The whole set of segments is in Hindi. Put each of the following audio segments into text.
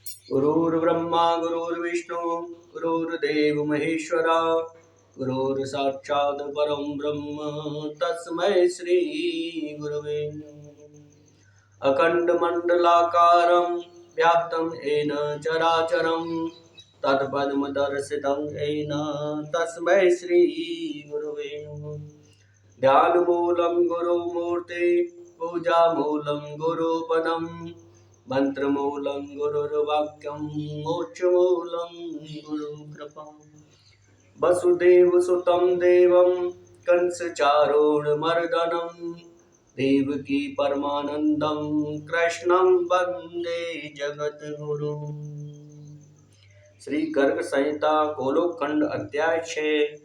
गुरुर्ब्रह्मा गुरुर्विष्णु गुरुर्देव महेश्वरा गुरुर्साक्षात् परं ब्रह्म तस्मै श्री गुरवे नमः। अखण्डमण्डलाकारं व्याप्तं येन चराचरं तत्पद्मदर्शितं येन तस्मै श्री गुरवे नमः। ध्यानमूलं गुरुमूर्ति पूजामूलं गुरुपदं मंत्रमूलं गुरुर्वाक्यं मोक्षमूलं गुरुकृपा। वसुदेवसुतं देवं कंसचारूढमर्दनं देवकी परमानन्दं कृष्णं वन्दे जगद्गुरुं। श्री गर्ग संहिता गोलोकखंड अध्याय 6।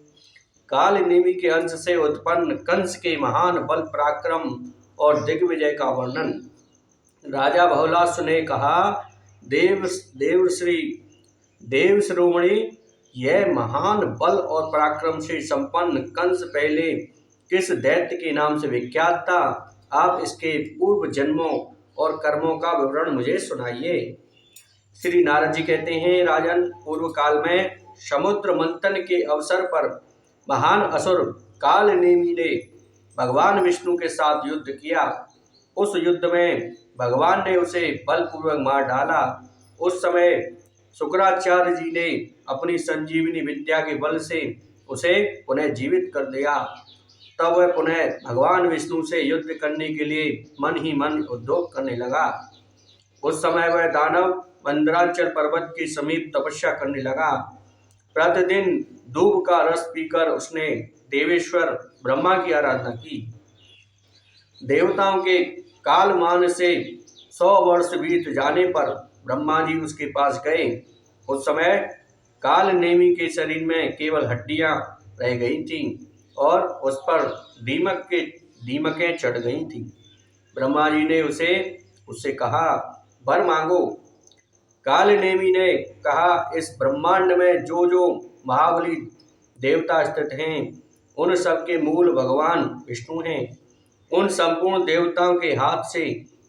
काल नेमि के अंश से उत्पन्न कंस के महान बल पराक्रम और दिग्विजय का वर्णन। राजा बहुलास्व ने कहा, देव श्रोमणी, यह महान बल और पराक्रम से संपन्न कंस पहले किस दैत्य के नाम से विख्यात था? आप इसके पूर्व जन्मों और कर्मों का विवरण मुझे सुनाइए। श्री नारद जी कहते हैं, राजन, पूर्व काल में समुद्र मंथन के अवसर पर महान असुर काल नेमि ने भगवान विष्णु के साथ युद्ध किया। उस युद्ध में भगवान ने उसे बलपूर्वक मार डाला। उस समय शुक्राचार्य जी ने अपनी संजीवनी विद्या के बल से उसे पुनः जीवित कर दिया। तब वह पुनः भगवान विष्णु से युद्ध करने के लिए मन ही मन उद्योग करने लगा। उस समय वह दानव मंदराचल पर्वत के समीप तपस्या करने लगा। प्रतिदिन दूब का रस पीकर उसने देवेश्वर ब्रह्मा की आराधना की। देवताओं के कालमान से 100 वर्ष बीत जाने पर ब्रह्मा जी उसके पास गए। उस समय काल नेमि के शरीर में केवल हड्डियां रह गई थीं और उस पर दीमकें चढ़ गई थीं। ब्रह्मा जी ने उससे कहा, वर मांगो। काल नेमि ने कहा, इस ब्रह्मांड में जो जो महाबली देवता स्थित हैं, उन सब के मूल भगवान विष्णु हैं। उन संपूर्ण देवताओं के हाथ से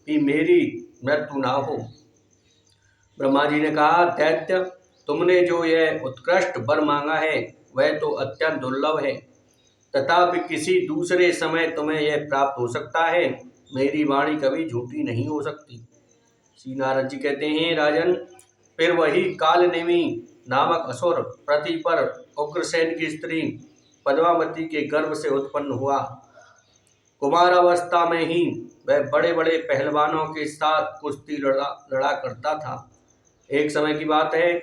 भी मेरी मृत्यु ना हो। ब्रह्मा जी ने कहा, दैत्य, तुमने जो यह उत्कृष्ट वर मांगा है वह तो अत्यंत दुर्लभ है, तथापि किसी दूसरे समय तुम्हें यह प्राप्त हो सकता है। मेरी वाणी कभी झूठी नहीं हो सकती। श्री नारद जी कहते हैं, राजन, फिर वही काल नेमि नामक असुर पृथ्वी पर उग्रसेन की स्त्री पद्मावती के गर्भ से उत्पन्न हुआ। कुमारावस्था में ही वह बड़े बड़े पहलवानों के साथ कुश्ती लड़ा करता था। एक समय की बात है,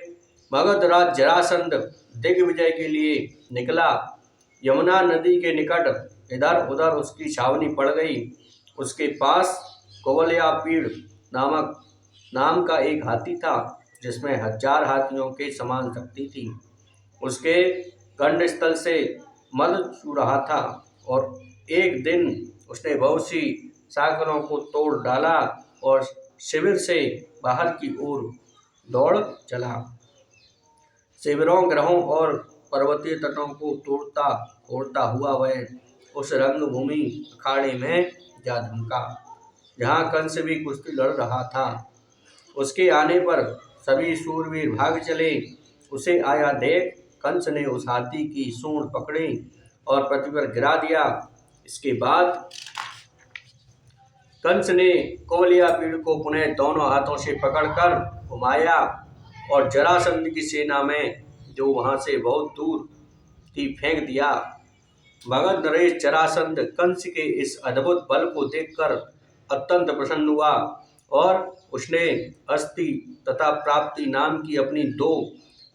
मगधराज जरासंध दिग्विजय के लिए निकला। यमुना नदी के निकट इधर उधर उसकी छावनी पड़ गई। उसके पास कुवलयापीड़ नाम का एक हाथी था, जिसमें 1000 हाथियों के समान शक्ति थी। उसके कंडस्थल से मल चू रहा था और एक दिन उसने बहुत सी सागरों को तोड़ डाला और शिविर से बाहर की ओर दौड़ चला। शिविरों, ग्रहों और पर्वतीय तटों को तोड़ता हुआ वह उस रंगभूमि अखाड़े में जा धमका, जहाँ कंस भी कुश्ती लड़ रहा था। उसके आने पर सभी शूरवीर भाग चले। उसे आया देख कंस ने उस हाथी की सूंड पकड़ी और पृथ्वी पर गिरा दिया। इसके बाद कंस ने कुवलयापीड़ को पुनः दोनों हाथों से पकड़कर घुमाया और जरासंध की सेना में, जो वहां से बहुत दूर थी, फेंक दिया। मगध नरेश जरासंध कंस के इस अद्भुत बल को देखकर अत्यंत प्रसन्न हुआ और उसने अस्ति तथा प्राप्ति नाम की अपनी 2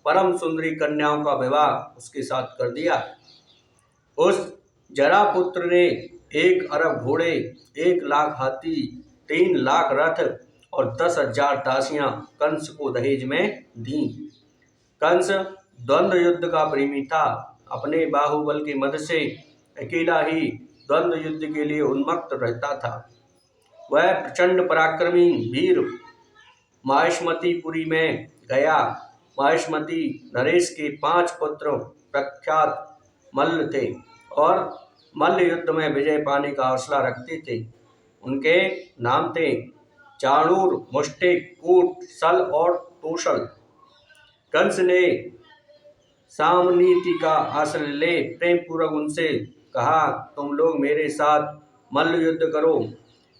परम सुंदरी कन्याओं का विवाह उसके साथ कर दिया। उस जरापुत्र ने 1 अरब घोड़े, 1 लाख हाथी, 3 लाख रथ और 10,000 दासियां कंस को दहेज में दी। कंस द्वंद्व युद्ध का प्रेमी था। अपने बाहुबल के मद से अकेला ही द्वंद्व युद्ध के लिए उन्मत्त रहता था। वह प्रचंड पराक्रमी वीर माहिष्मतीपुरी में गया। माहिष्मती नरेश के 5 पुत्र प्रख्यात मल्ल थे और मल्ल युद्ध में विजय पाने का हौसला रखते थे। उनके नाम थे चाणूर, मुष्टिक, कूट, सल और तोषल। कंस ने सामनीति का आश्रय ले प्रेम पूर्वक उनसे कहा, तुम लोग मेरे साथ मल्ल युद्ध करो।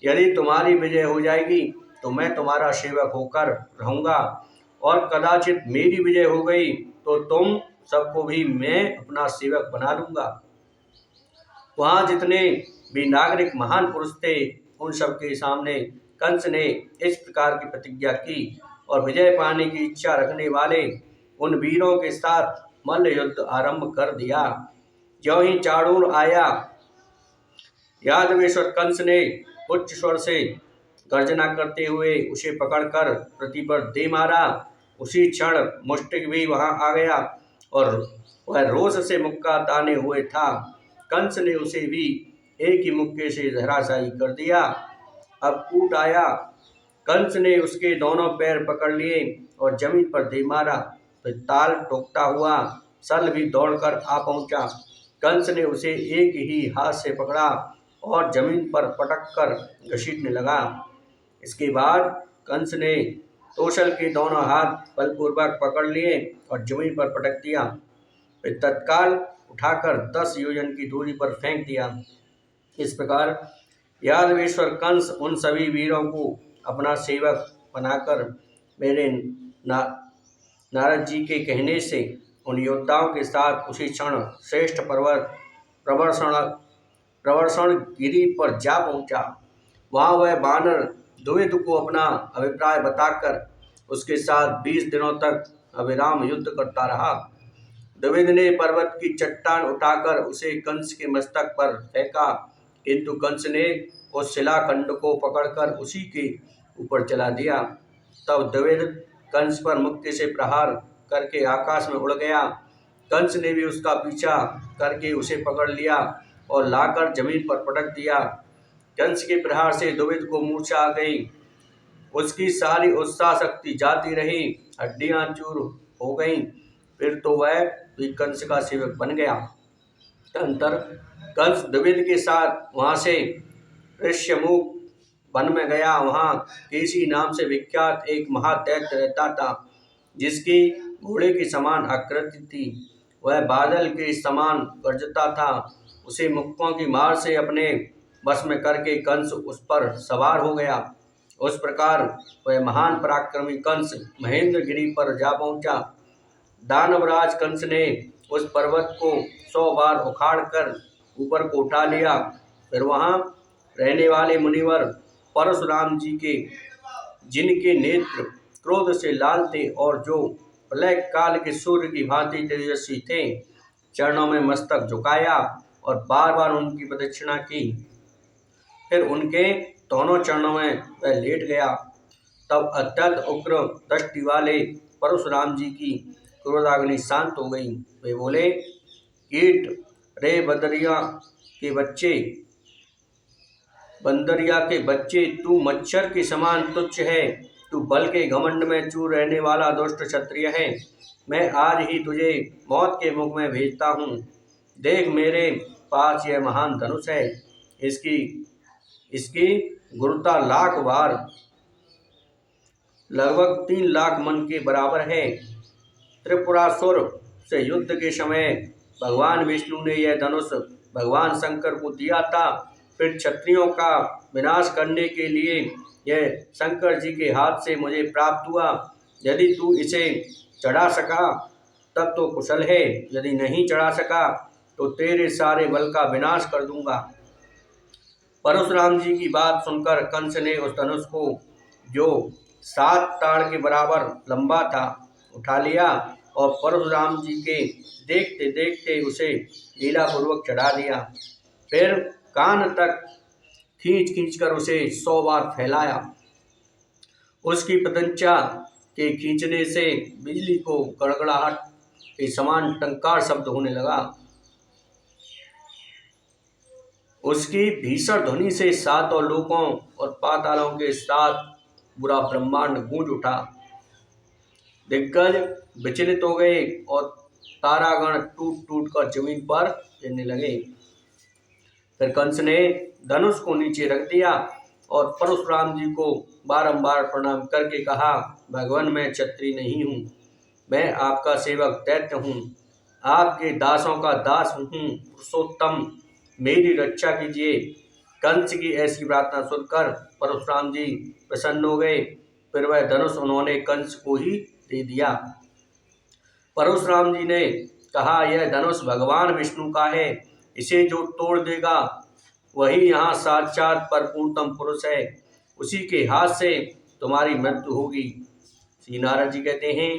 यदि तुम्हारी विजय हो जाएगी तो मैं तुम्हारा सेवक होकर रहूंगा, और कदाचित मेरी विजय हो गई तो तुम सबको भी मैं अपना सेवक बना लूंगा। वहां जितने भी नागरिक महान पुरुष थे, उन सबके सामने कंस ने इस प्रकार की प्रतिज्ञा की, और विजय पाने की इच्छा रखने वाले उन वीरों के साथ मल्ल युद्ध आरंभ कर दिया। ज्यों ही चाणूर आया, यादवेश्वर कंस ने उच्च स्वर से गर्जना करते हुए उसे पकड़कर पृथ्वी पर दे मारा। उसी क्षण मुष्टिक भी वहां आ गया, और वह रोष से मुक्का ताने हुए था। कंस ने उसे भी एक ही मुक्के से धराशायी कर दिया। अब कूट आया। कंस ने उसके दोनों पैर पकड़ लिए और जमीन पर दे मारा। फिर ताल ठोकता हुआ सल भी दौड़कर आ पहुंचा। कंस ने उसे एक ही हाथ से पकड़ा और जमीन पर पटक कर घसीटने लगा। इसके बाद कंस ने तोषल के दोनों हाथ बलपूर्वक पकड़ लिए और जमीन पर पटक दिया। फिर तत्काल उठाकर 10 योजन की दूरी पर फेंक दिया। इस प्रकार यादवेश्वर कंस उन सभी वीरों को अपना सेवक बनाकर मेरे नारद जी के कहने से उन योद्धाओं के साथ उसी क्षण श्रेष्ठ पर्वत प्रवर्षण गिरी पर जा पहुंचा। वहां वह बानर द्विविद को अपना अभिप्राय बताकर उसके साथ 20 दिनों तक अविराम युद्ध करता रहा। द्विविद ने पर्वत की चट्टान उठाकर उसे कंस के मस्तक पर फेंका, किंतु कंस ने उस शिलाखंड को पकड़कर उसी के ऊपर चला दिया। तब द्विविद कंस पर मुक्के से प्रहार करके आकाश में उड़ गया। कंस ने भी उसका पीछा करके उसे पकड़ लिया और लाकर जमीन पर पटक दिया। कंस के प्रहार से द्विविद को मूर्छा आ गई। उसकी सारी उत्साह शक्ति जाती रही, हड्डियां चूर हो गईं। फिर तो वह भी कंस का सेवक बन गया। अंतर कंस द्विविद के साथ वहां से ऋष्यमुख वन में गया। वहां केसी नाम से विख्यात एक महादैत्य रहता था, जिसकी घोड़े की समान आकृति थी। वह बादल के समान गरजता था। उसे मुक्कों की मार से अपने बस में करके कंस उस पर सवार हो गया। उस प्रकार वह महान पराक्रमी कंस महेंद्र गिरी पर जा पहुंचा। दानवराज कंस ने उस पर्वत को 100 बार उखाड़ कर ऊपर को उठा लिया। फिर वहां रहने वाले मुनिवर परशुराम जी के, जिनके नेत्र क्रोध से लाल थे और जो प्रलय काल के सूर्य की भांति तेजस्वी थे, चरणों में मस्तक झुकाया और बार बार उनकी प्रदक्षिणा की। फिर उनके दोनों चरणों में वह लेट गया। तब अत्यंत उग्र दृष्टि वाले परशुराम जी की क्रोधाग्नि शांत हो गई। वे बोले, कीट रे बंदरिया के बच्चे, तू मच्छर के समान तुच्छ है। तू बल के घमंड में चूर रहने वाला दुष्ट क्षत्रिय है। मैं आज ही तुझे मौत के मुख में भेजता हूँ। देख, मेरे पास यह महान धनुष है। इसकी इसकी गुरुता लाख बार लगभग 3 लाख मन के बराबर है। त्रिपुरासुर से युद्ध के समय भगवान विष्णु ने यह धनुष भगवान शंकर को दिया था। फिर क्षत्रियों का विनाश करने के लिए यह शंकर जी के हाथ से मुझे प्राप्त हुआ। यदि तू इसे चढ़ा सका तब तो कुशल है, यदि नहीं चढ़ा सका तो तेरे सारे बल का विनाश कर दूंगा। परशुराम जी की बात सुनकर कंस ने उस धनुष को, जो 7 ताड़ के बराबर लंबा था, उठा लिया और परशुराम जी के देखते देखते उसे लीलापूर्वक चढ़ा दिया। फिर कान तक खींच खींच कर उसे 100 बार फैलाया। उसकी प्रत्यंचा के खींचने से बिजली को गड़गड़ाहट के समान टंकार शब्द होने लगा। उसकी भीषण ध्वनि से 7 लोकों और पातालों के साथ पूरा ब्रह्मांड गूंज उठा। दिग्गज विचलित हो गए और तारागण टूट टूट कर जमीन पर गिरने लगे। फिर कंस ने धनुष को नीचे रख दिया और परशुराम जी को बारंबार प्रणाम करके कहा, भगवान मैं क्षत्रिय नहीं हूँ, मैं आपका सेवक दैत्य हूँ, आपके दासों का दास हूँ, पुरुषोत्तम मेरी रक्षा कीजिए। कंस की ऐसी प्रार्थना सुनकर परशुराम जी प्रसन्न हो गए। फिर वह धनुष उन्होंने कंस को ही दे दिया। परशुराम जी ने कहा, यह धनुष भगवान विष्णु का है, इसे जो तोड़ देगा वही यहाँ साक्षात परिपूर्णतम पुरुष है, उसी के हाथ से तुम्हारी मृत्यु होगी। श्री नारद जी कहते हैं,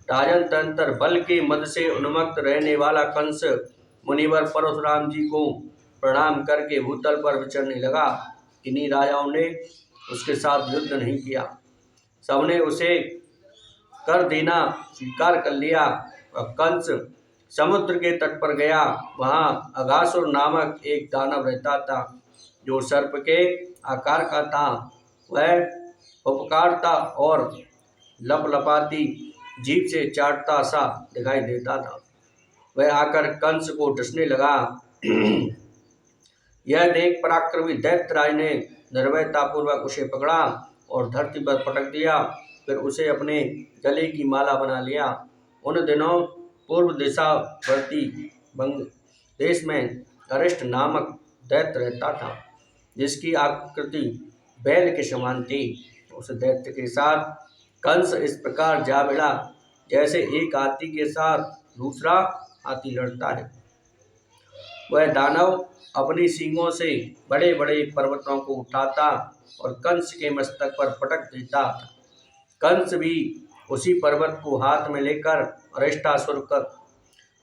राजन तंत्र बल के मद से उन्मत्त रहने वाला कंस मुनिवर परशुराम जी को प्रणाम करके भूतल पर विचरने लगा। किन्हीं राजाओं ने उसके साथ युद्ध नहीं किया, सबने उसे कर देना स्वीकार कर लिया। और कंस समुद्र के तट पर गया। वहाँ अघासुर नामक एक दानव रहता था, जो सर्प के आकार का था। वह उपकारता और लपलपाती जीभ से चाटता सा दिखाई देता था। वह आकर कंस को डसने लगा। यह देख पराक्रमी दैत्यराज ने निर्भयतापूर्वक उसे पकड़ा और धरती पर पटक दिया। फिर उसे अपने गले की माला बना लिया। उन दिनों पूर्व दिशावर्ती बंग देश में अरिष्ट नामक दैत्य रहता था, जिसकी आकृति बैल के समान थी। उस दैत्य के साथ कंस इस प्रकार जा भिड़ा, जैसे एक हाथी के साथ दूसरा हाथी लड़ता है। वह दानव अपनी सींगों से बड़े बड़े पर्वतों को उठाता और कंस के मस्तक पर पटक देता था। कंस भी उसी पर्वत को हाथ में लेकर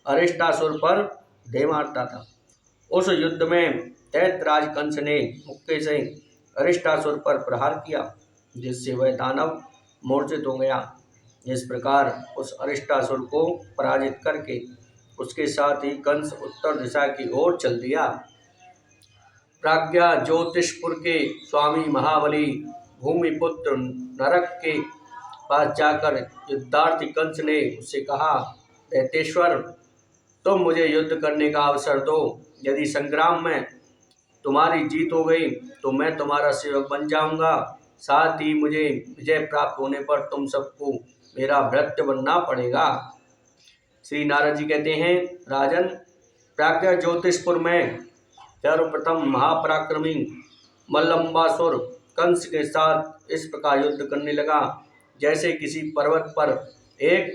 अरिष्टासुर पर दे मारता था। उस युद्ध में दैत्यराज कंस ने मुक्के से अरिष्टासुर पर प्रहार किया, जिससे वह दानव मूर्छित हो गया। इस प्रकार उस अरिष्टासुर को पराजित करके उसके साथ ही कंस उत्तर दिशा की ओर चल दिया। प्राज्ञा ज्योतिषपुर के स्वामी महाबली भूमिपुत्र नरक के पास जाकर युद्धार्थी कंस ने उससे कहा, दैतेश्वर, तुम मुझे युद्ध करने का अवसर दो। यदि संग्राम में तुम्हारी जीत हो गई तो मैं तुम्हारा सेवक बन जाऊंगा। साथ ही मुझे विजय प्राप्त होने पर तुम सबको मेरा भृत्य बनना पड़ेगा। श्री नारद जी कहते हैं, राजन, प्राज्ञा ज्योतिषपुर में सर्वप्रथम महापराक्रमी मल्लंबासुर कंस के साथ इस प्रकार युद्ध करने लगा, जैसे किसी पर्वत पर एक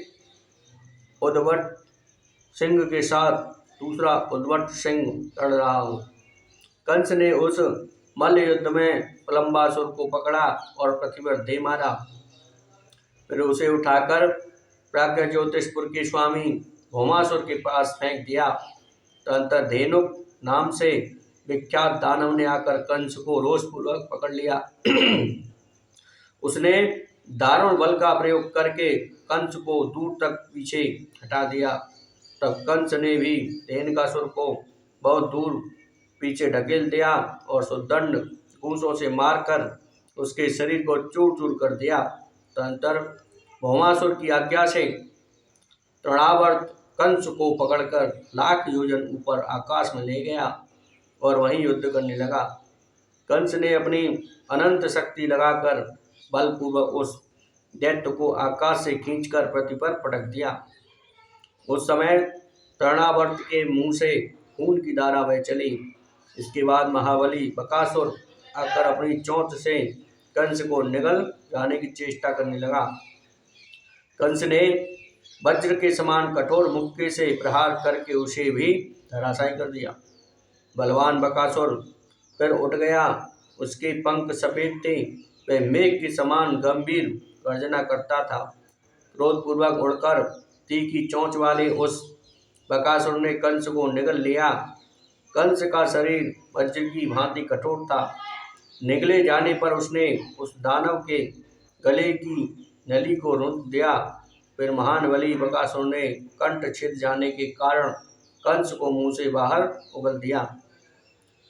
उद्भट सिंह के साथ दूसरा उद्भट सिंह लड़ रहा हो। कंस ने उस मल्ल युद्ध में मल्लंबासुर को पकड़ा और पृथ्वी पर दे मारा। फिर उसे उठाकर प्राज्ञा ज्योतिषपुर के स्वामी भौमासुर के पास फेंक दिया। तदंतर धेनुक नाम से विख्यात दानव ने आकर कंस को रोषपूर्वक पकड़ लिया। उसने दारुण बल का प्रयोग करके कंस को दूर तक पीछे हटा दिया। तब कंस ने भी धेनुकासुर को बहुत दूर पीछे ढकेल दिया और सुदंड घूंसों से मारकर उसके शरीर को चूर चूर कर दिया। तदंतर भौमासुर की आज्ञा से तृणावर्त कंस को पकड़कर लाख योजन ऊपर आकाश में ले गया और वहीं युद्ध करने लगा। कंस ने अपनी अनंत शक्ति लगाकर बलपूर्वक उस दैत्य को आकाश से खींचकर पृथ्वी पर पटक दिया। उस समय तृणावर्त के मुंह से खून की धारा बह चली। इसके बाद महाबली बकासुर आकर अपनी चोंच से कंस को निगल जाने की चेष्टा करने लगा। कंस ने वज्र के समान कठोर मुक्के से प्रहार करके उसे भी धराशायी कर दिया। बलवान बकासुर फिर उठ गया। उसके पंख सफेद थे, वह मेघ के समान गंभीर गर्जना करता था। क्रोधपूर्वक उड़कर तीखी चोंच वाले उस बकासुर ने कंस को निगल लिया। कंस का शरीर वज्र की भांति कठोर था। निगले जाने पर उसने उस दानव के गले की नली को रोक दिया। फिर महान बली बकासुर ने कंठ छिद जाने के कारण कंस को मुंह से बाहर उगल दिया।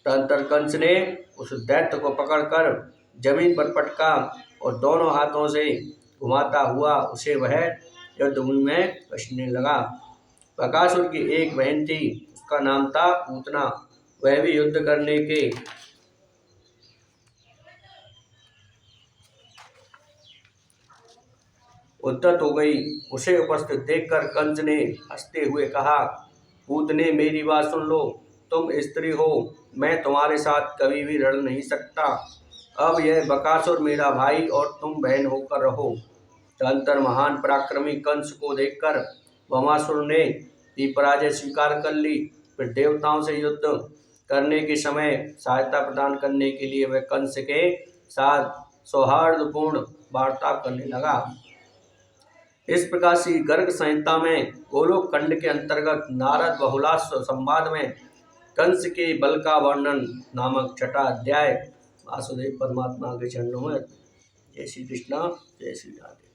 तदंतर कंस ने उस दैत्य को पकड़कर जमीन पर पटका और दोनों हाथों से घुमाता हुआ उसे वह युद्धभूमि में कसने लगा। बकासुर की एक बहन थी, उसका नाम था पूतना। वह भी युद्ध करने के उद्धत हो गई। उसे उपस्थित देखकर कंस ने हंसते हुए कहा, पूतने मेरी बात सुन लो, तुम स्त्री हो, मैं तुम्हारे साथ कभी भी लड़ नहीं सकता। अब यह बकासुर मेरा भाई और तुम बहन होकर रहो। तदंतर महान पराक्रमी कंस को देखकर भस्मासुर ने भी पराजय स्वीकार कर ली। फिर देवताओं से युद्ध करने के समय सहायता प्रदान करने के लिए वह कंस के साथ सौहार्दपूर्ण वार्ता करने लगा। इस प्रकार से गर्ग संहिता में गोलोक खंड के अंतर्गत नारद बहुलाश्व संवाद में कंस के बल का वर्णन नामक छठा अध्याय वासुदेव परमात्मा के चरणों में। जय श्री कृष्ण, जय श्री राधे।